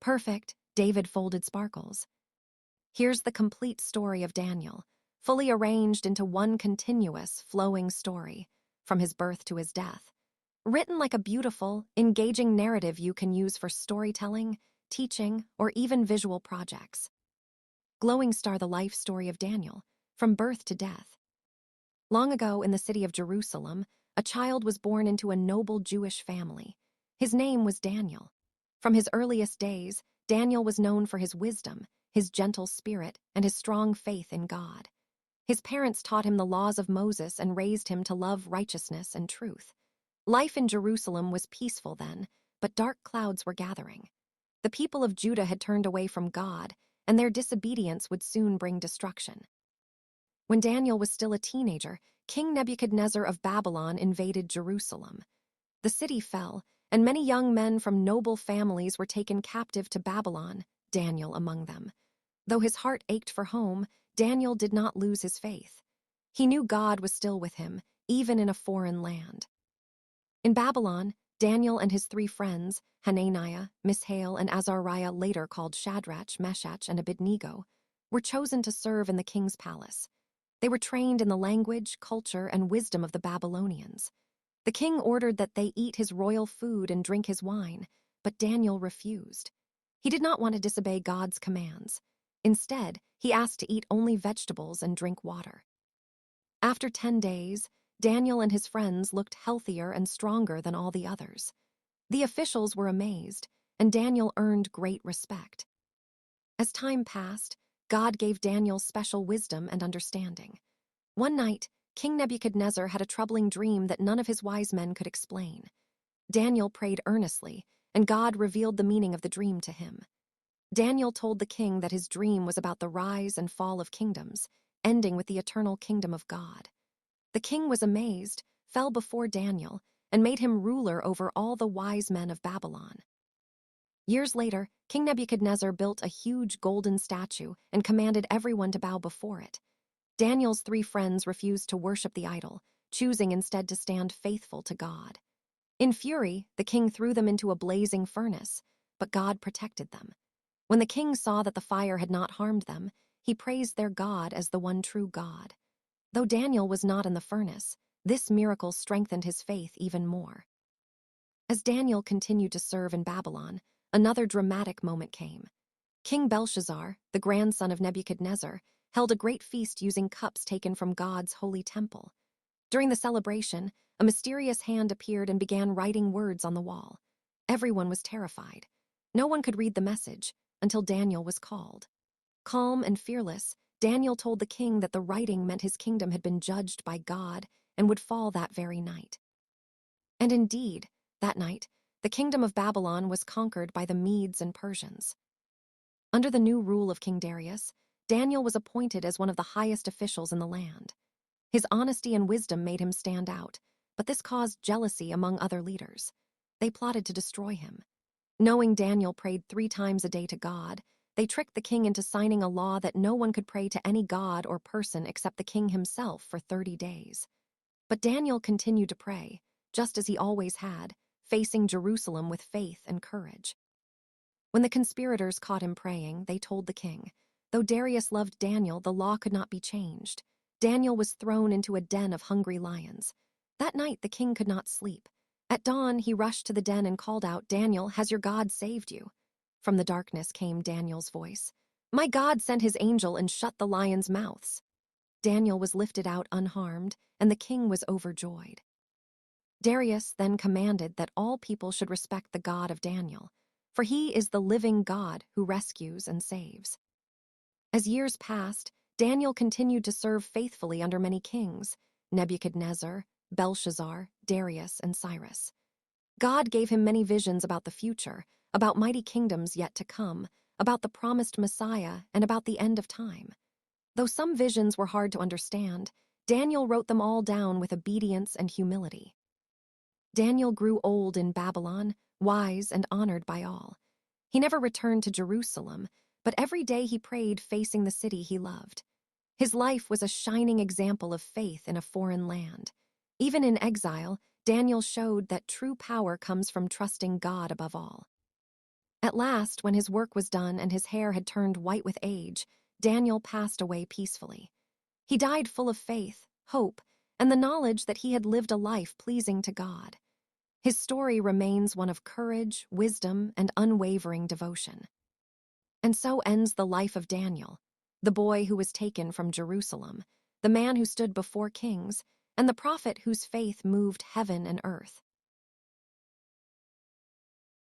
Perfect, David folded sparkles. Here's the complete story of Daniel, fully arranged into one continuous, flowing story, from his birth to his death. Written like a beautiful, engaging narrative you can use for storytelling, teaching, or even visual projects. Glowing Star: The Life Story of Daniel, from birth to death. Long ago in the city of Jerusalem, a child was born into a noble Jewish family. His name was Daniel. From his earliest days, Daniel was known for his wisdom, his gentle spirit, and his strong faith in God. His parents taught him the laws of Moses and raised him to love righteousness and truth. Life in Jerusalem was peaceful then, but dark clouds were gathering. The people of Judah had turned away from God, and their disobedience would soon bring destruction. When Daniel was still a teenager, King Nebuchadnezzar of Babylon invaded Jerusalem. The city fell, and many young men from noble families were taken captive to Babylon, Daniel among them. Though his heart ached for home, Daniel did not lose his faith. He knew God was still with him, even in a foreign land. In Babylon, Daniel and his 3 friends, Hananiah, Mishael, and Azariah, later called Shadrach, Meshach, and Abednego, were chosen to serve in the king's palace. They were trained in the language, culture, and wisdom of the Babylonians. The king ordered that they eat his royal food and drink his wine, but Daniel refused. He did not want to disobey God's commands. Instead, he asked to eat only vegetables and drink water. After 10 days, Daniel and his friends looked healthier and stronger than all the others. The officials were amazed, and Daniel earned great respect. As time passed, God gave Daniel special wisdom and understanding. One night, King Nebuchadnezzar had a troubling dream that none of his wise men could explain. Daniel prayed earnestly, and God revealed the meaning of the dream to him. Daniel told the king that his dream was about the rise and fall of kingdoms, ending with the eternal kingdom of God. The king was amazed, fell before Daniel, and made him ruler over all the wise men of Babylon. Years later, King Nebuchadnezzar built a huge golden statue and commanded everyone to bow before it. Daniel's 3 friends refused to worship the idol, choosing instead to stand faithful to God. In fury, the king threw them into a blazing furnace, but God protected them. When the king saw that the fire had not harmed them, he praised their God as the one true God. Though Daniel was not in the furnace, this miracle strengthened his faith even more. As Daniel continued to serve in Babylon, another dramatic moment came. King Belshazzar, the grandson of Nebuchadnezzar, held a great feast using cups taken from God's holy temple. During the celebration, a mysterious hand appeared and began writing words on the wall. Everyone was terrified. No one could read the message until Daniel was called. Calm and fearless, Daniel told the king that the writing meant his kingdom had been judged by God and would fall that very night. And indeed, that night, the kingdom of Babylon was conquered by the Medes and Persians. Under the new rule of King Darius, Daniel was appointed as one of the highest officials in the land. His honesty and wisdom made him stand out, but this caused jealousy among other leaders. They plotted to destroy him. Knowing Daniel prayed 3 times a day to God, they tricked the king into signing a law that no one could pray to any god or person except the king himself for 30 days. But Daniel continued to pray, just as he always had, facing Jerusalem with faith and courage. When the conspirators caught him praying, they told the king, though Darius loved Daniel, the law could not be changed. Daniel was thrown into a den of hungry lions. That night the king could not sleep. At dawn, he rushed to the den and called out, "Daniel, has your God saved you?" From the darkness came Daniel's voice. "My God sent his angel and shut the lions' mouths." Daniel was lifted out unharmed, and the king was overjoyed. Darius then commanded that all people should respect the God of Daniel, for he is the living God who rescues and saves. As years passed, Daniel continued to serve faithfully under many kings: Nebuchadnezzar, Belshazzar, Darius, and Cyrus. God gave him many visions about the future, about mighty kingdoms yet to come, about the promised Messiah, and about the end of time. Though some visions were hard to understand, Daniel wrote them all down with obedience and humility. Daniel grew old in Babylon, wise and honored by all. He never returned to Jerusalem, but every day he prayed facing the city he loved. His life was a shining example of faith in a foreign land. Even in exile, Daniel showed that true power comes from trusting God above all. At last, when his work was done and his hair had turned white with age, Daniel passed away peacefully. He died full of faith, hope, and the knowledge that he had lived a life pleasing to God. His story remains one of courage, wisdom, and unwavering devotion. And so ends the life of Daniel, the boy who was taken from Jerusalem, the man who stood before kings, and the prophet whose faith moved heaven and earth.